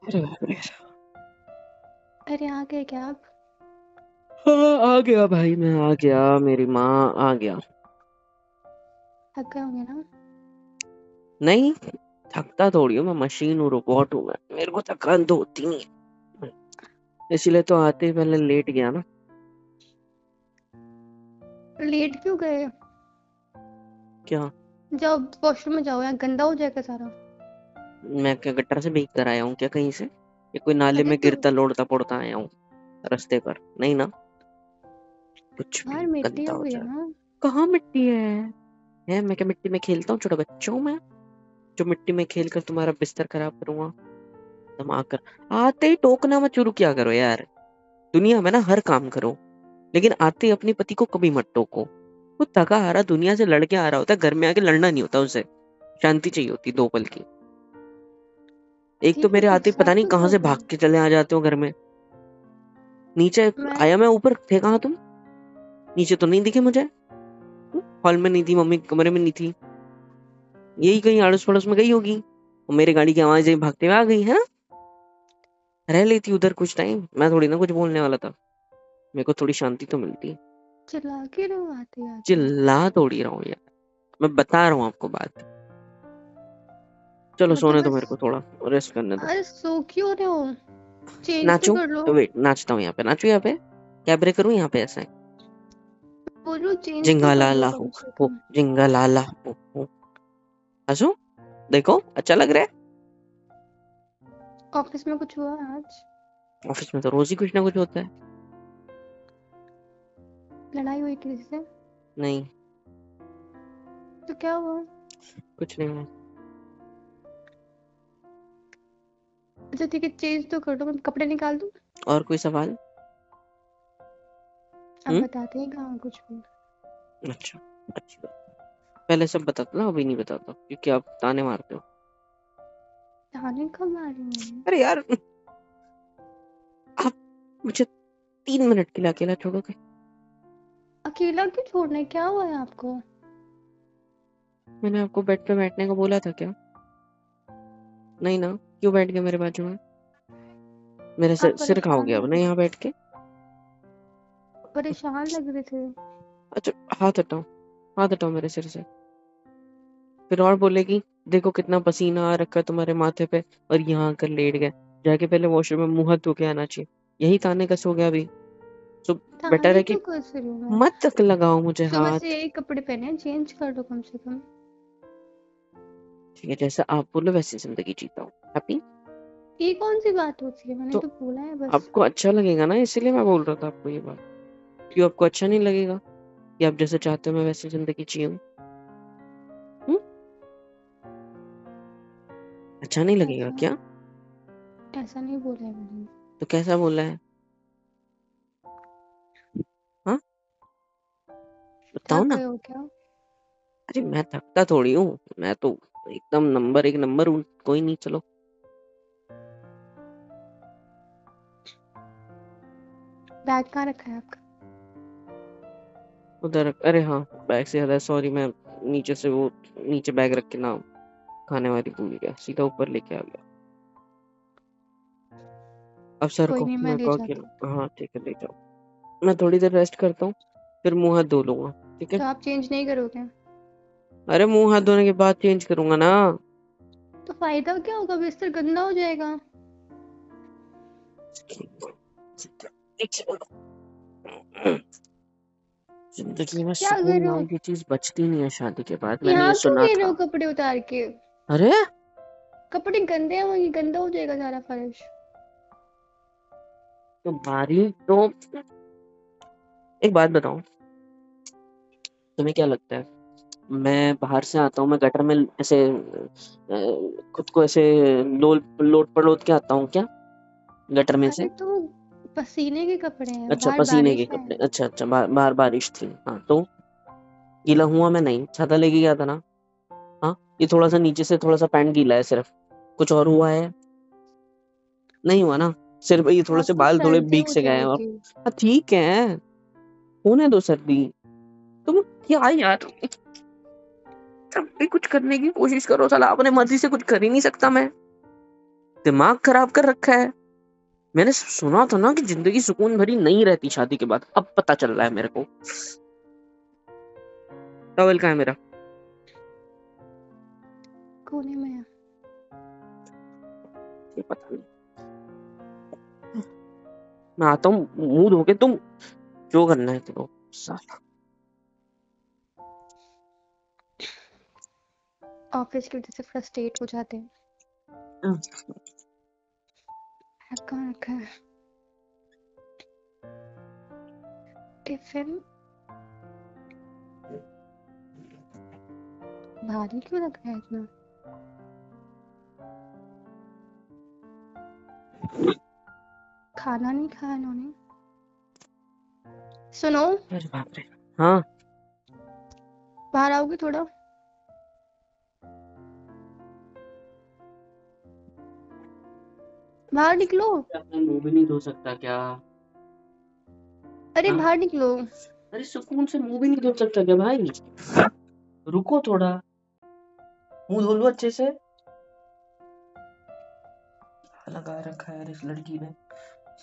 अरे बाप रे। अरे आ गए क्या आप? हाँ, आ गया भाई, मैं आ गया, मेरी माँ आ गया। थक गए होंगे ना? नहीं, थकता थोड़ी हूँ मैं, मशीन हूँ, रोबोट हूँ मैं, मेरे को थकान तो होती नहीं है, इसीलिए तो आते ही पहले लेट गया ना। लेट क्यों गए? क्या? जाओ वॉशरूम में जाओ, यहाँ गंदा हो जाएगा सारा। मैं क्या गटर से भीग कर आया हूँ क्या कहीं से? ये कोई नाले अरे में तो गिरता लोड़ता पड़ता आया हूँ रास्ते पर? नहीं ना, कुछ भी बाहर मिट्टी गंदा हो हो गई है जाए। ना। कहाँ मिट्टी है मैं क्या मिट्टी में खेलता हूँ? छोटा बच्चा हूँ मैं जो मिट्टी में खेल कर तुम्हारा बिस्तर खराब करूंगा? दिमाग कर, आते ही टोकना मत शुरू किया करो यार। दुनिया में ना हर काम करो, लेकिन आते ही अपने पति को कभी मत टोको। वो थका हारा दुनिया से लड़के आ रहा होता है, घर में आके लड़ना नहीं होता उसे, शांति चाहिए होती 2 पल की। एक तो ठीक है, मेरे आते ही गुस्सा पता नहीं क्यों कहाँ कर से रहे भाग हो? के चले आ जाते हो घर में। नीचे मैं आया, मैं ऊपर थे, कहाँ तुम? नीचे तो नहीं दिखे मुझे। हॉल में नहीं थी, मम्मी के कमरे में नहीं थी, यही कहीं आड़ोस पड़ोस में गई होगी, और मेरे गाड़ी की आवाज भागते हुए आ गई है। रह लेती उधर कुछ टाइम, मैं थोड़ी ना कुछ बोलने वाला था, मेरे को थोड़ी शांति तो मिलती। चिल्ला के रहो आते आते। चिल्ला थोड़ी रहा हूँ यार, मैं बता रहा हूँ आपको बात। चलो मतलब सोने दो, बस। मेरे को थोड़ा रेस्ट करने दो। अरे सो क्यों रहे हो? चेंज तो नाचूं? कर लो। वेट, नाचता हूँ यहाँ पे, नाचू यहाँ पे, कैबरे करूँ यहाँ पे ऐसा? बोल रही हूँ चेंज तो कर लो जिंगालाला कम से हो कम। जिंगालाला हो। हंसो, देखो अच्छा लग रहा है। ऑफिस में कुछ हुआ आज? ऑफिस में तो रोज ही कुछ ना कुछ होता है। लड़ाई हुई किसी से? नहीं, तो क्या हुआ? कुछ नहीं हुआ। अच्छा ठीक है, चेंज तो कर दो, मैं कपड़े निकाल दूँ? और कोई सवाल? अब हम्म। बताते हैं कहाँ कुछ भी। अच्छा, अच्छी बात। पहले सब बताता ना, अभी नहीं बताता क्योंकि आप ताने मारते हो। ताने कब मारे मैंने? अरे यार, आप मुझे 3 मिनट के लिए अकेला छोड़ोगे? अकेला क्यों छोड़ना है, क्या हुआ है आपको? मैंने आपको बेड पे बैठने को बोला था क्या? नहीं ना, क्यों बैठ गए मेरे बाजू में? मेरे सिर आप सिर खाओगे परेशान अब लग ना रहे यहाँ बैठ के? परेशान लग रहे थे। अच्छा, हाथ हटाओ, हाथ हटाओ मेरे सिर से। फिर और बोलेगी, देखो कितना पसीना आ रखा है तुम्हारे माथे पे, और यहाँ आकर लेट गए, जाके पहले वॉशरूम में मुंह हाथ धो के आना चाहिए। यही ताने कस हो गया अभी। तो बेटर ताने है कि क्यों कर रही हूँ मैं? मत तक लगाओ मुझे सुबह से हाथ। यही कपड़े पहने हैं, चेंज कर दो कम से कम। ठीक है, जैसा आप बोलो वैसी जिंदगी जीता हूँ, हैप्पी। ये कौन सी बात होती है, मैंने तो तो बोला है बस। आपको अच्छा लगेगा ना, इसीलिए मैं बोल रहा था आपको ये बात। क्यों आपको अच्छा नहीं लगेगा कि आप जैसे चाहते हो मैं वैसी जिंदगी जीऊँ? हम्म? अच्छा नहीं लगेगा ऐसा क्या? ऐसा नहीं बोला है मैंने। तो कैसा बोला है? हाँ, बताओ थक ना। गए हो क्या? अरे मैं थकता थोड़ी हूँ, मैं तो एकदम नंबर 1 नंबर हूँ। कोई नहीं, चलो। बैग कहाँ रखा है आपका? उधर, अरे हाँ, बैग से याद है, सॉरी, मैं नीचे से वो, नीचे बैग रख के ना खाने वाली भूल गया, सीधा ऊपर लेके आ गया। अब सर कोई को नहीं, मैं मेरे ले को जाती हूँ। अकेला, हाँ ठीक है, ले जाओ। मैं थोड़ी देर रेस्ट करता हूँ, फिर मुंह हाथ धो लूंगा, ठीक है? तो आप चेंज नहीं करोगे? अरे मुंह हाथ धोने के बाद चेंज करूंगा ना। तो फायदा क्या होगा, बिस्तर गंदा हो जाएगा। एक सेकंड। जिंदगी में क्या सुकून कर रहे हो? नाम की चीज बचती नहीं है शादी के बाद, मैंने ये यहाँ क्यों सुना गिर रहे हो था। कपड़े उतार के? अरे, कपड़े गंदे हैं, वही गंदा हो जाएगा सारा फर्श। तुम्हारी तो, एक बात बताओ, तुम्हें क्या लगता है मैं बाहर से आता हूँ, मैं गटर में ऐसे खुद को ऐसे लोट पलोट के आता हूँ क्या गटर में से? अरे तो पसीने के कपड़े हैं, अच्छा, बाहर पसीने के बारिश है। कपड़े, अच्छा अच्छा, बाहर बारिश थी, हाँ तो गीला हुआ मैं नहीं, छाता लेके गया था ना। हाँ, ये थोड़ा सा नीचे से थोड़ा सा पैंट गीला है सिर्फ, कुछ और हुआ है? नहीं हुआ ना, सिर्फ ये थोड़े से आपको बाल थोड़े सर्दी भीग हो से गए हैं, और जाएगी। हाँ ठीक है, होने दो सर्दी। तुम क्या यार, तब भी कुछ करने की कोशिश करो, साला अपने मर्जी से कुछ कर ही नहीं सकता मैं। दिमाग खराब कर रखा है। मैंने सुना था ना कि जिंदगी सुकून भरी नहीं रहती शादी के बाद, अब पता चल रहा है मेरे को। टॉवेल कहाँ है मेरा? कोने में है। ये पता नहीं, मैं आता हूँ मुंह धो के, तुम जो करना है करो साला। ऑफिस की वजह से फ्रस्ट्रेट हो जाते हैं। कहाँ रखा है टिफिन? भारी क्यों लग रहा है इतना? खाना नहीं खाया इन्होंने। सुनो, अरे बाप रे। हाँ बाहर आओगे थोड़ा? बाहर निकलो। अपना मुंह भी नहीं धो सकता क्या? अरे हाँ? बाहर निकलो। अरे सुकून से मुंह भी नहीं धो सकता क्या भाई? रुको थोड़ा, मुंह धो लो अच्छे से। लगा रखा है यार इस लड़की ने।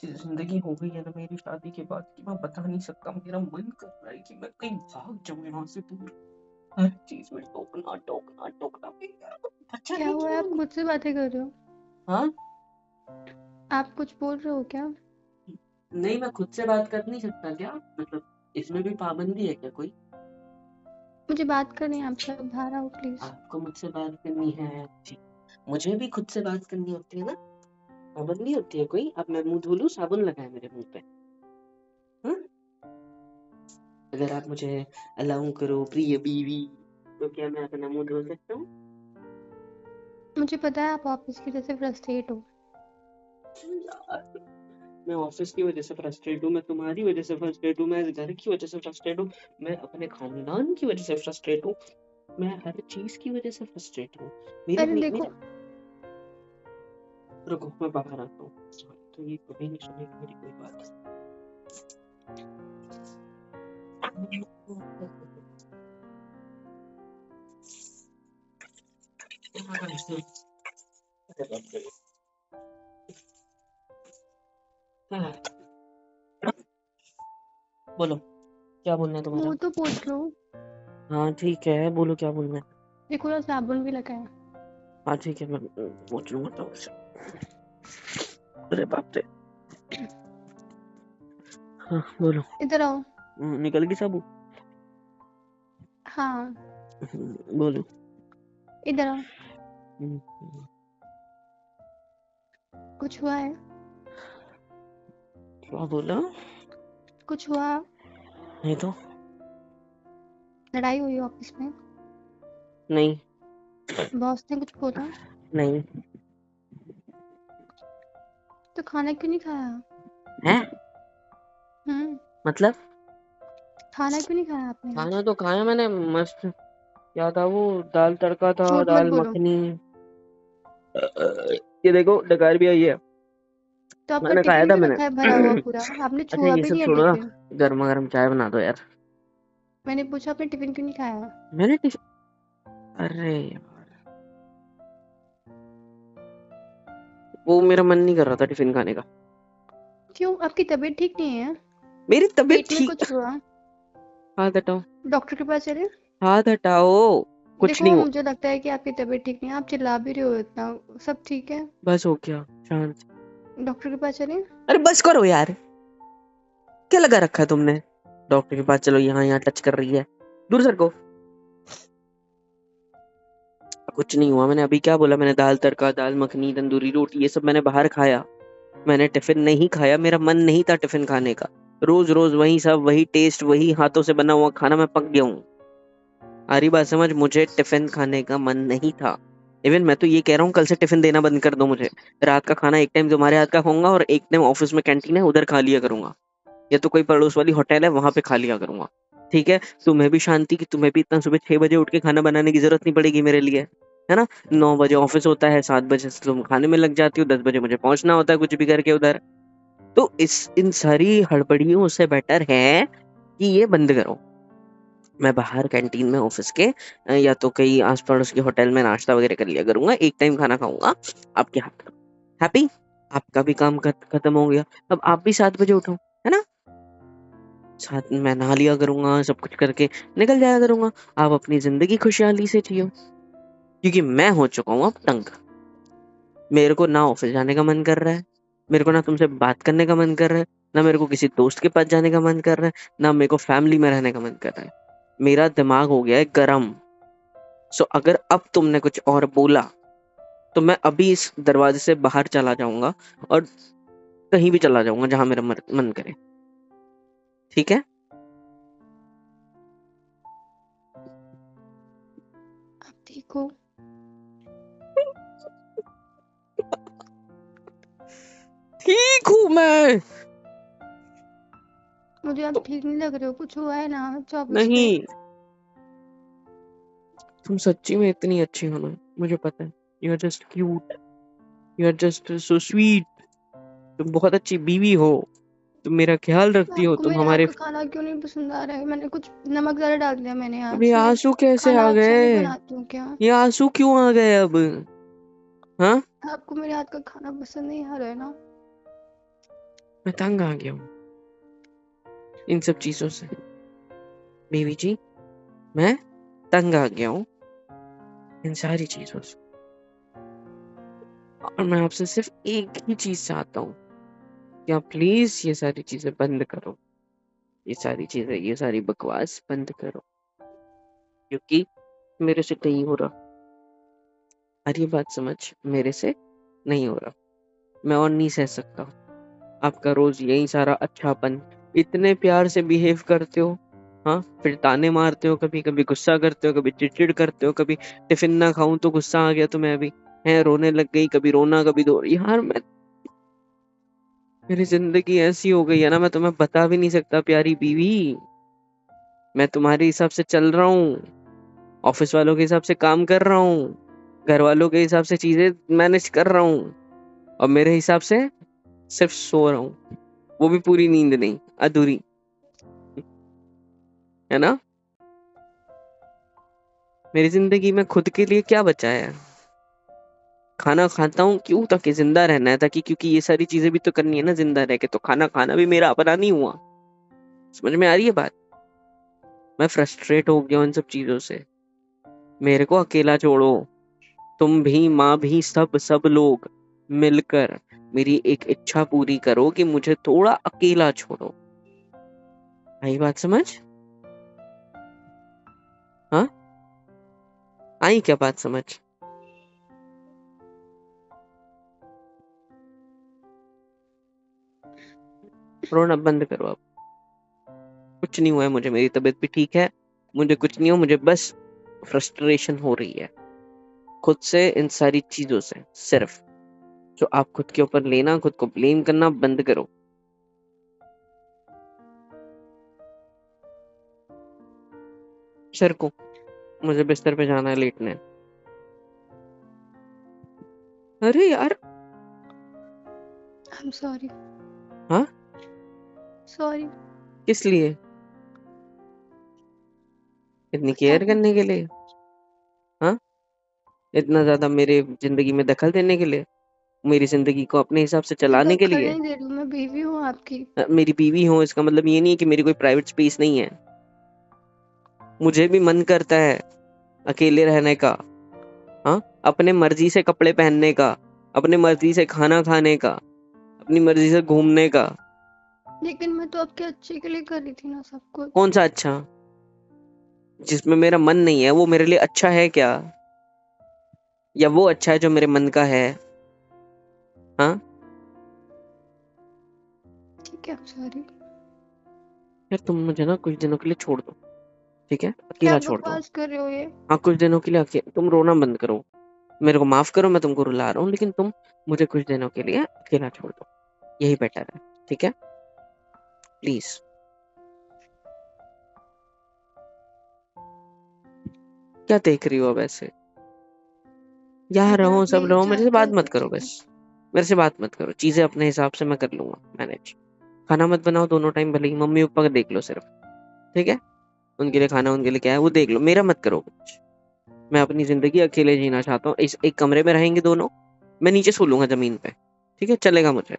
जिंदगी हो गई है ना मेरी शादी के बाद की, मैं बता नहीं सकता। मेरा मन कर रहा है कि मैं कहीं भाग जाऊं यहाँ से दूर। हर चीज में टोकना टोकना टोकना। अच्छा क्या नहीं हुआ है? आप किया। खुद से बातें कर रहे हो? हाँ आप कुछ बोल रहे हो क्या? नहीं, मैं खुद से बात कर नहीं सकता क्या? मतलब इसमें भी पाबंदी है क्या कोई? मुझे बात करनी है आपसे, बाहर आओ प्लीज। आपको मुझसे बात करनी है? ठीक, मुझे भी खुद से बात करनी होती है ना, पाबंदी होती है कोई? अब मैं मुंह धो लूं, साबुन लगाए मेरे मुंह पे? हाँ? अगर आप मुझे अलाउ करो प्रिय बीवी, तो क्या मैं अपना मुंह धो सकता हूँ? मुझे पता है आप ऑफिस की वजह से फ्रस्ट्रेट हो। मैं ऑफिस की वजह से फ्रस्ट्रेट हूँ, मैं तुम्हारी वजह से फ्रस्ट्रेट हूँ, मैं इस घर की वजह से फ्रस्ट्रेट हूँ, मैं अपने खानदान की वजह से फ्रस्ट्रेट हूँ, मैं हर चीज की वजह से फ्रस्ट्रेट हूँ। मेरी अरे देखो, मेरी रुको मैं बाहर आता हूँ। तो ये कभी नहीं सुनेगी मेरी कोई बात। बोलो क्या बोलना है तुम्हारा? मुंह तो पोंछ लो। हाँ ठीक है, बोलो क्या बोलना है। देखो ना, साबुन भी लगा है। हाँ ठीक है, मैं पूछ लूंगा तो उससे। अरे बाप रे। हाँ बोलो। इधर आओ। निकल गई साबू? हाँ, बोलो। इधर आओ। हम्म, कुछ हुआ है? क्या बोला? कुछ हुआ? नहीं तो। लड़ाई हुई ऑफिस में? नहीं बॉस ने कुछ बोला? नहीं। तो खाना क्यों नहीं खाया? है मतलब? खाना क्यों नहीं खाया आपने आज? खाना तो खाया मैंने मस्त। क्या था वो? दाल तड़का था, झूठ मत दाल बोलो। मखनी। ये देखो डकार भी आई है, तो आपका मैंने खाया टिफिन था क्यों मैंने। रखा है भरा हुआ पूरा? आपने अच्छा छुआ ये भी सब नहीं है छोड़ो ना, टिफिन। गर्मा गर्म चाय बना दो यार। मैंने पूछा आपने टिफिन क्यों नहीं खाया? मैंने अरे यार, वो मेरा मन नहीं कर रहा था टिफिन खाने का। क्यों, आपकी तबीयत ठीक नहीं है? मेरी तबीयत पेट में ठीक। कुछ हुआ? हाथ हटाओ, डॉक्टर के पास चले? हाथ हटाओ। कुछ नहीं देखो, हो। मुझे लगता है कि आपकी तबीयत ठीक नहीं है। आप चिल्ला भी रहे हो इतना। सब ठीक है? बस हो गया, शांत। डॉक्टर के पास चले? अरे बस करो यार, क्या लगा रखा है तुमने? डॉक्टर के पास चलो, यहाँ यहाँ टच कर रही है, दूर सर को। कुछ नहीं हुआ, मैंने अभी क्या बोला? मैंने दाल तड़का, दाल मखनी, तंदूरी रोटी, ये सब मैंने बाहर खाया। मैंने टिफिन नहीं खाया, मेरा मन नहीं था टिफिन खाने का। रोज रोज वही सब, वही टेस्ट, वही हाथों से बना हुआ खाना, मैं पक गया हूँ। आ रही बात समझ? मुझे टिफिन खाने का मन नहीं था। इवन मैं तो ये कह रहा हूँ, कल से टिफिन देना बंद कर दो मुझे। रात का खाना एक टाइम तुम्हारे हाथ का खाऊंगा, और एक टाइम ऑफिस में कैंटीन है उधर खा लिया करूंगा, या तो कोई पड़ोस वाली होटल है वहां पे खा लिया करूंगा। ठीक है? तुम्हें भी शांति की, तुम्हें भी इतना सुबह 6 बजे उठ के खाना बनाने की जरूरत नहीं पड़ेगी मेरे लिए, है ना? 9 बजे ऑफिस होता है, 7 बजे से तुम खाने में लग जाती हो, 10 बजे मुझे पहुंचना होता है कुछ भी करके उधर। तो इन सारी हड़बड़ियों से बेटर है कि ये बंद करो। मैं बाहर कैंटीन में ऑफिस के या तो कहीं आस पड़ोस के होटल में नाश्ता वगैरह कर लिया करूंगा, एक टाइम खाना खाऊंगा आपके हाथ का। हैप्पी? आपका भी काम खत्म हो गया। अब आप भी 7 बजे उठो, है ना? साथ में मैं नहा लिया करूंगा, सब कुछ करके निकल जाया करूंगा। आप अपनी जिंदगी खुशहाली से जियो, क्योंकि मैं हो चुका हूँ अब तंग। मेरे को ना ऑफिस जाने का मन कर रहा है, मेरे को ना तुमसे बात करने का मन कर रहा है, ना मेरे को किसी दोस्त के पास जाने का मन कर रहा है, ना मेरे को फैमिली में रहने का मन कर रहा है। मेरा दिमाग हो गया है गरम। सो अगर अब तुमने कुछ और बोला तो मैं अभी इस दरवाजे से बाहर चला जाऊंगा और कहीं भी चला जाऊंगा जहां मेरा मन करे। ठीक है? आप ठीक हो? ठीक हूँ मैं। मुझे आप ठीक नहीं लग रहे हो, कुछ हुआ है ना ऑफिस पे? नहीं, तुम सच्ची में इतनी अच्छी हो ना, मुझे पता है। You are just cute, you are just so sweet. तुम बहुत अच्छी बीवी हो, तुम मेरा ख्याल रखती हो, आपको तुम मेरे हाथ हमारे। का खाना क्यों नहीं पसंद आ रहा है? मैंने कुछ नमक ज़्यादा डाल दिया मैंने अब आज। ये मैं आंसू कैसे आ खाना अच्छा नहीं गए? बनाती हूँ क्या? ये आंसू क्यों आ गए अब? हाँ, आपको मेरे हाथ का खाना पसंद नहीं आ रहा है ना? मैं तंग आ गया हूँ इन सब चीजों से बीवी जी। मैं तंग आ गया हूँ इन सारी चीजों से, और मैं आपसे सिर्फ एक ही चीज चाहता हूँ कि आप प्लीज ये सारी चीजें बंद करो। ये सारी चीजें, ये सारी बकवास बंद करो, क्योंकि मेरे से नहीं हो रहा। अरे ये बात समझ, मेरे से नहीं हो रहा। मैं और नहीं सह सकता आपका रोज यही सारा अच्छापन। इतने प्यार से बिहेव करते हो, हाँ, फिर ताने मारते हो, कभी कभी गुस्सा करते हो, कभी चिड़चिड़ करते हो, कभी टिफिन ना खाऊं तो गुस्सा आ गया तुम्हें अभी, है रोने लग गई, कभी रोना कभी दो। यार मैं, मेरी जिंदगी ऐसी हो गई है ना, मैं तुम्हें बता भी नहीं सकता प्यारी बीवी। मैं तुम्हारे हिसाब से चल रहा हूँ, ऑफिस वालों के हिसाब से काम कर रहा हूँ, घर वालों के हिसाब से चीजें मैनेज कर रहा हूँ, और मेरे हिसाब से सिर्फ सो रहा हूँ, वो भी पूरी नींद नहीं, अधूरी, है ना? मेरी जिंदगी में खुद के लिए क्या बचा है? खाना खाता हूँ क्यों? ताकि जिंदा रहना है, ताकि, क्योंकि ये सारी चीजें भी तो करनी है ना जिंदा रह के, तो खाना खाना भी मेरा अपना नहीं हुआ। समझ में आ रही है बात? मैं फ्रस्ट्रेट हो गया हूँ इन सब चीजों से। मेरे को अकेला छोड़ो, तुम भी, माँ भी, सब सब लोग मिलकर मेरी एक इच्छा पूरी करो कि मुझे थोड़ा अकेला छोड़ो। आई बात समझ? हाँ, आई क्या बात समझ? रोना बंद करो अब। कुछ नहीं हुआ है मुझे, मेरी तबीयत भी ठीक है, मुझे कुछ नहीं हो, मुझे बस फ्रस्ट्रेशन हो रही है खुद से, इन सारी चीजों से सिर्फ। जो आप खुद के ऊपर लेना, खुद को ब्लेम करना बंद करो। सर को, मुझे बिस्तर पे जाना है, लेटने। अरे यार, आई एम सॉरी। हाँ, सॉरी। किस लिए? इतनी पता केयर नहीं। करने के लिए? हाँ, इतना ज्यादा मेरे जिंदगी में दखल देने के लिए, मेरी जिंदगी को अपने हिसाब से मैं चलाने के दखल लिए? नहीं दे रही हूँ, मैं बीवी हूँ आपकी। मेरी बीवी हो इसका मतलब ये नहीं है कि मेरी कोई प्राइवेट स्पेस नहीं है। मुझे भी मन करता है अकेले रहने का, हाँ, अपने मर्जी से कपड़े पहनने का, अपने मर्जी से खाना खाने का, अपनी मर्जी से घूमने का। लेकिन मैं तो आपके अच्छे के लिए कर रही थी ना सब कुछ। कौन सा अच्छा? जिसमें मेरा मन नहीं है वो मेरे लिए अच्छा है क्या? या वो अच्छा है जो मेरे मन का है? हाँ ठीक है, सॉरी। यार, तुम मुझे ना कुछ दिनों के लिए छोड़ दो, ठीक है? क्या अकेला छोड़ दो। बकवास कर रहे हो ये? हाँ, कुछ दिनों के लिए तुम रोना बंद करो। मेरे को माफ करो, मैं तुमको रुला रहा हूँ, लेकिन तुम मुझे कुछ दिनों के लिए अकेला छोड़ दो, यही बेटर है। ठीक है, प्लीज। क्या देख रही हो अब ऐसे? यहाँ अगर रहो, आप सब यही रहो, मेरे से चाहते बात हो तो मत करो ठीक है। बस। मेरे से बात मत करो, चीजें अपने हिसाब से मैं कर लूंगा मैनेज। खाना मत बनाओ दोनों टाइम, भले ही मम्मी पापा का देख लो सिर्फ, ठीक है? उनके लिए खाना, उनके लिए क्या है वो देख लो, मेरा मत करो कुछ। मैं अपनी जिंदगी अकेले जीना चाहता हूँ। इस एक कमरे में रहेंगे दोनों, मैं नीचे सो लूंगा जमीन पे, ठीक है, चलेगा मुझे,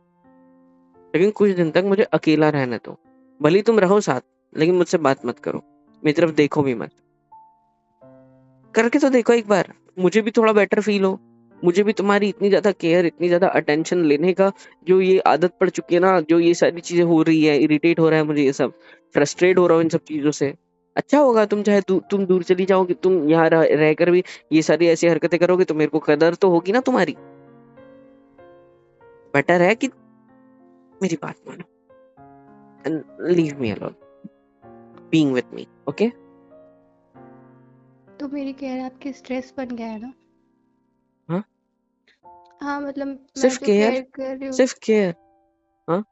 लेकिन कुछ दिन तक मुझे अकेला रहने दो। भले ही तुम रहो साथ, लेकिन मुझसे बात मत करो, मेरी तरफ देखो भी मत। करके तो देखो एक बार, मुझे भी थोड़ा बेटर फील हो, मुझे भी तुम्हारी इतनी ज्यादा केयर, इतनी ज्यादा अटेंशन लेने का जो ये आदत पड़ चुकी है ना, जो ये सारी चीजें हो रही है, इरिटेट हो रहा है मुझे ये सब, फ्रस्ट्रेट हो रहा हूँ इन सब चीजों से। अच्छा होगा तुम चाहे तुम दूर चली जाओगी, तुम यहाँ रहकर भी ये सारी ऐसी हरकतें करोगे तो मेरे को कदर तो होगी ना तुम्हारी। बेटर है कि मेरी बात मानो and leave me alone, being with me, okay? तो मेरी केयर आपकी स्ट्रेस बन गया है ना? हाँ, हाँ मतलब मैं सिर्फ जो केयर, केयर कर रही हूँ, सिर्फ केयर। हाँ,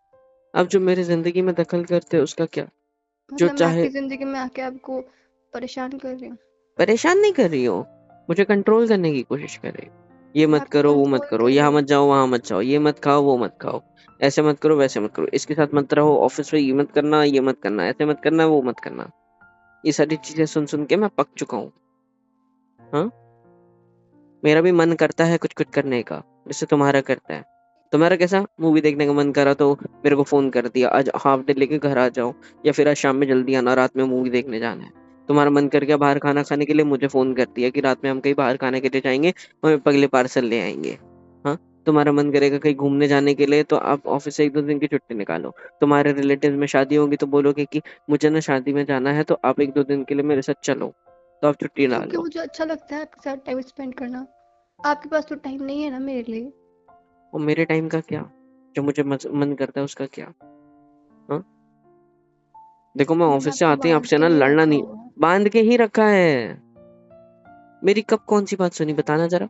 अब जो मेरी जिंदगी में दखल करते हैं उसका क्या? जो मतलब मैं चाहे, आपकी जिंदगी में आके आपको परेशान कर रही हूँ। परेशान नहीं कर रही हो, मुझे कंट्रोल करने की कोशिश कर रही हो। ये मैं मत आपको करो, वो मत कंट्रोल करो, कर रही यहाँ हूँ। मत जाओ, वहां मत जाओ, ये मत खाओ, वो मत खाओ, ऐसे मत करो, वैसे मत करो, इसके साथ मत रहो, ऑफिस में ये मत करना, ये मत करना, ऐसे मत करना, वो मत करना। ये सारी चीजें सुन सुन के मैं पक चुका हूँ। हाँ, मेरा भी मन करता है कुछ कुछ करने का, जैसे तुम्हारा करता है। तुम्हारा कैसा, मूवी देखने का मन करा तो मेरे को फोन कर दिया, आज हाफ डे लेके घर आ जाओ, या फिर आज शाम में जल्दी आना, रात में मूवी देखने जाना है। तुम्हारा मन कर गया बाहर खाना खाने के लिए, मुझे फोन कर दिया कि रात में हम कहीं बाहर खाने के लिए जाएंगे, हमें पगले पार्सल ले आएंगे। हाँ, तुम्हारा मन करेगा कहीं घूमने जाने के लिए, तो आप ऑफिस से 1-2 दिन की छुट्टी निकालो। तुम्हारे रिलेटिव में शादी होगी तो बोलोगे कि मुझे ना शादी में जाना है, तो आप 1-2 दिन के लिए मेरे साथ चलो, तो आप छुट्टी क्योंकि डालो। मुझे अच्छा लगता है आपके साथ टाइम स्पेंड करना। आपके पास तो टाइम नहीं है ना मेरे लिए। और मेरे टाइम का क्या, जो मुझे मन करता है उसका क्या? हाँ, देखो मैं मैंने ऑफिस से आपको आते ही बांध आपसे के ना नहीं लड़ना रखा नहीं, हुआ है। बांध के ही रखा है। मेरी कब कौन सी बात सुनी, बताना जरा।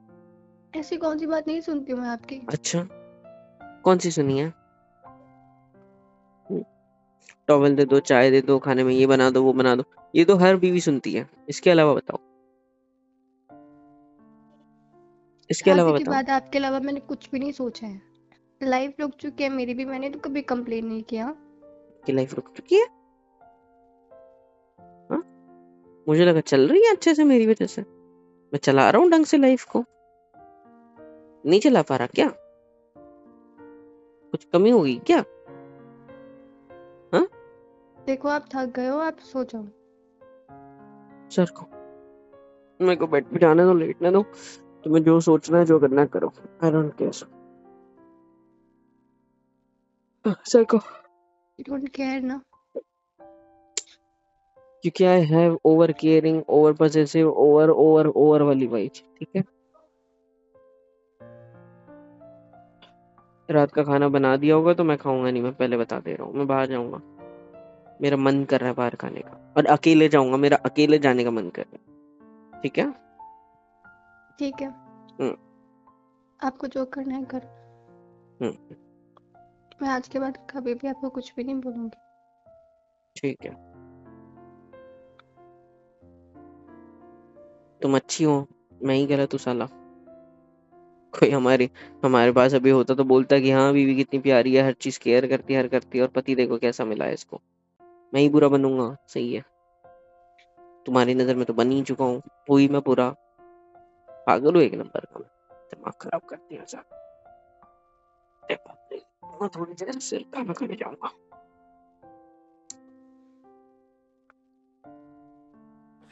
ऐसी कौन सी बात नहीं सुनती हूँ मैं आपकी। अच्छा, कौन सी सुनी है? टॉवल दे दो, चाय दे दो, खाने में ये बना दो, वो बना दो, ये तो हर बीवी सुनती है। इसके अलावा बताओ, इसके अलावा शादी के बताओ। बाद आपके अलावा मैंने कुछ भी नहीं सोचा है। लाइफ रुक चुकी है मेरी भी, मैंने तो कभी कंप्लेन नहीं किया। कि लाइफ रुक चुकी है? हाँ, मुझे लगा चल रही है अच्छे से मेरी वजह से, मैं चला रहा हूँ ढंग से लाइफ को। नहीं चला पा रहा क्या? कुछ कमी होगी क्या? हाँ, देखो आप थक गए हो, आप सो जाओ। सर को मेरे को बेड पे जाने दो, लेटने दो, तुम्हें जो सोचना है, जो करना है करो, आई डोंट केयर। सर को, यू डोंट केयर ना। क्योंकि I have over caring, over possessive, over over over वाली वाइफ, ठीक है? रात का खाना बना दिया होगा तो मैं खाऊंगा नहीं, मैं पहले बता दे रहा हूँ, मैं बाहर जाऊंगा, मेरा मन कर रहा है बाहर खाने का, और अकेले जाऊंगा, मेरा अकेले जाने का मन कर रहा है, ठीक है? ठीक है, हम्म। आपको जो करना है कर। हम्म। मैं आज के बाद कभी भी आपको कुछ भी नहीं बोलूंगी। ठीक है, तुम अच्छी हो, मैं ही गलत हूँ साला। कोई हमारे पास अभी होता तो बोलता कि हाँ बीवी कितनी प्यारी है, हर चीज केयर करती है, हर करती है, और पति देखो कैसा मिला है इसको। मैं ही बुरा बनूंगा, सही है? तुम्हारी नजर में तो बन ही चुका हूँ, हुई मैं बुरा, पागल हूँ एक नंबर का मैं, दिमाग खराब कर दिया साहब। मैं थोड़ी देर सिर खाना खाने जाऊंगा।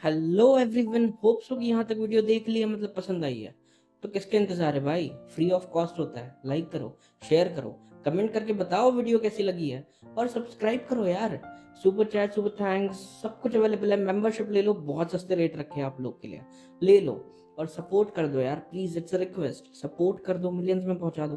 हेलो एवरीवन, होप सो कि यहाँ तक वीडियो देख लिया, मतलब पसंद आई है। तो किसके इंतजार है भाई, फ्री ऑफ कॉस्ट होता है। लाइक करो, शेयर करो, कमेंट करके बताओ वीडियो कैसी लगी है, और सब्सक्राइब करो यार। सुपर चैट, सुपर थैंक्स, सब कुछ अवेलेबल है। मेंबरशिप ले लो, बहुत सस्ते रेट रखे हैं आप लोग के लिए, ले लो और सपोर्ट कर दो यार please, it's a request, support कर दो, मिलियंस में पहुंचा दो।